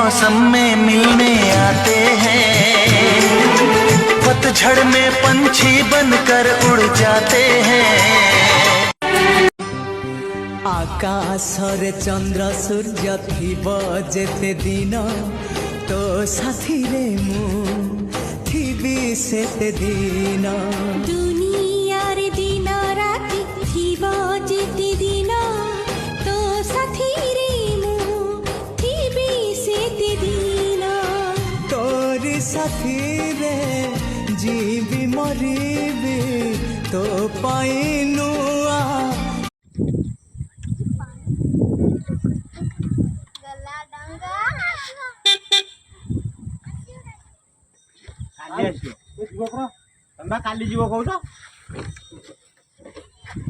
मौसम में मिलने आते हैं, पतझड़ में पंछी बनकर उड़ जाते हैं। आकाश रे चंद्र सूर्य थिब जेते दिन तो साथी रे मु थिबी सेते दिन। दुनिया रे दिन राति थिब जेते दिन तो साथी रे मु थिबी सेते दिन। तोरी साथी रे जीवी मरीबी तो पाइनु काली आसियो तमे काली जीव कहूछ